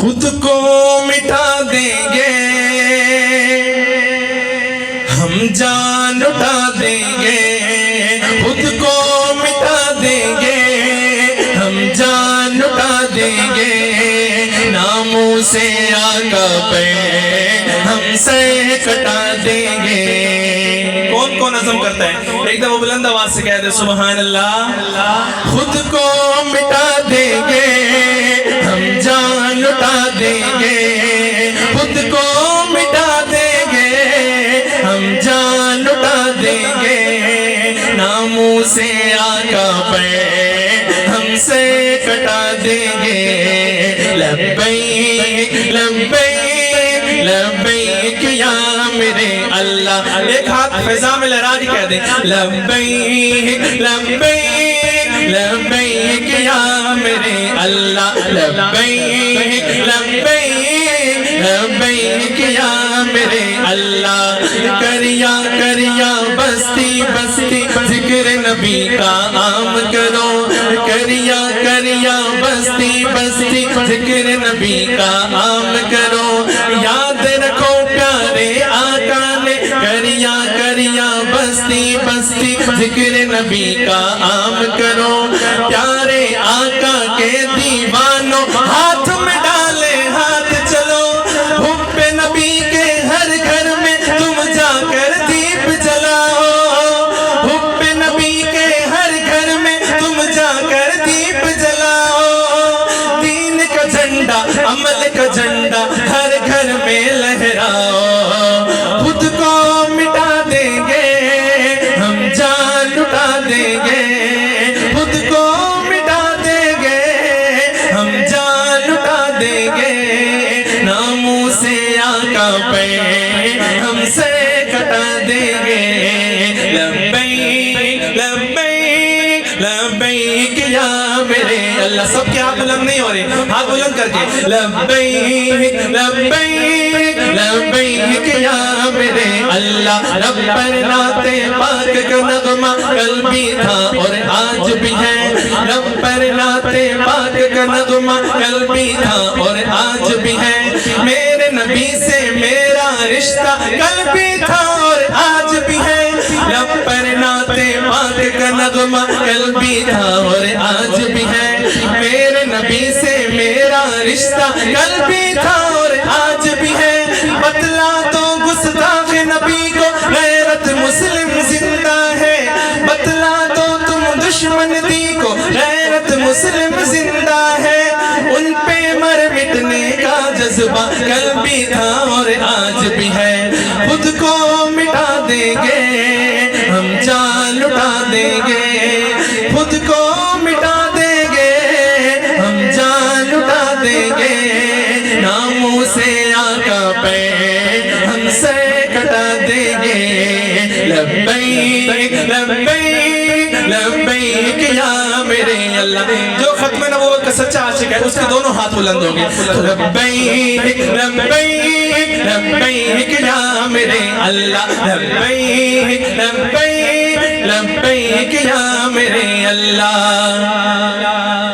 خود کو مٹا دیں گے ہم جان لٹا دیں گے خود کو مٹا دیں گے ہم جان لٹا دیں گے ناموں سے آقا پہ ہم سر کٹا دیں گے کون کون عزم کرتا ہے ایک دفعہ بلند آواز سے کہہ دے سبحان اللہ خود کو مٹا دیں گے ہم جان لٹا دیں گے خود کو مٹا دیں گے ہم جان لٹا دیں گے ناموں سے آقا پہ ہم سے کٹا دیں گے لبیک لبیک لبیک یا میرے اللہ ایک ہاتھ فضا میں لہرا کے کہہ دیں لبیک لبیک لبیک یا میرے اللہ لبیک لبیک لبیک یا میرے اللہ کریا کریا بستی بستی ذکر نبی کا عام کرو کریا کریا بستی بستی ذکر نبی کا عام کرو یاد رکھو پیارے آقا نے کریا کریا بستی بستی ذکر نبی کا عام کرو پیارے آقا کے دیوانوں ہاتھ میں ڈالے ہاتھ چلو حب نبی کے ہر گھر میں تم جا کر دیپ جلاؤ حب نبی کے ہر گھر میں تم جا کر دیپ جلاؤ دین کا جھنڈا عمل کا جھنڈا ہر گھر میں لہراؤ خود کو مٹا دیں گے ہم جان لٹا دیں گے خود کو مٹا دیں گے ہم جان لٹا دیں گے ناموں سے آقا پہ ہم سے کٹا دیں گے لبیک لبیک لبیک یا میرے اللہ سب کے ہاتھ بلند نہیں ہو رہے ہاتھ بلند کر کے لبیک لبیک لبیک یا میرے اللہ رب پر نعت پاک کا نغمہ کل بھی تھا اور آج بھی ہے رب پر نعت پاک کا نغمہ کل بھی تھا اور آج بھی ہے میرے نبی سے میرا رشتہ کل بھی تھا اور آج بھی ہے رب پر نعت پاک کا نغمہ کل بھی تھا اور آج بھی ہے میرے نبی سے میرا رشتہ کل بھی تھا اور آج بھی ہے بتلا تو گستاخ نبی کو غیرت مسلم زندہ ہے بتلا تو تم دشمن دی کو غیرت مسلم زندہ ہے ان پہ مر مٹنے کا جذبہ کل بھی تھا اور آج بھی ہے خود کو مٹا دیں گے ہم جان لٹا دیں گے خود کو مٹا دیں گے ہم جان لٹا دیں گے ناموں سے آقا پہ ہم سے کٹا دیں گے لبیک لبیک لبیک یا میرے اللہ جو ختم نبوت کا سچا عاشق ہے اس کے دونوں ہاتھ بلند ہوں گے لبیک لبیک لبیک یا میرے اللہ لبیک لبیک لبیک یا میرے اللہ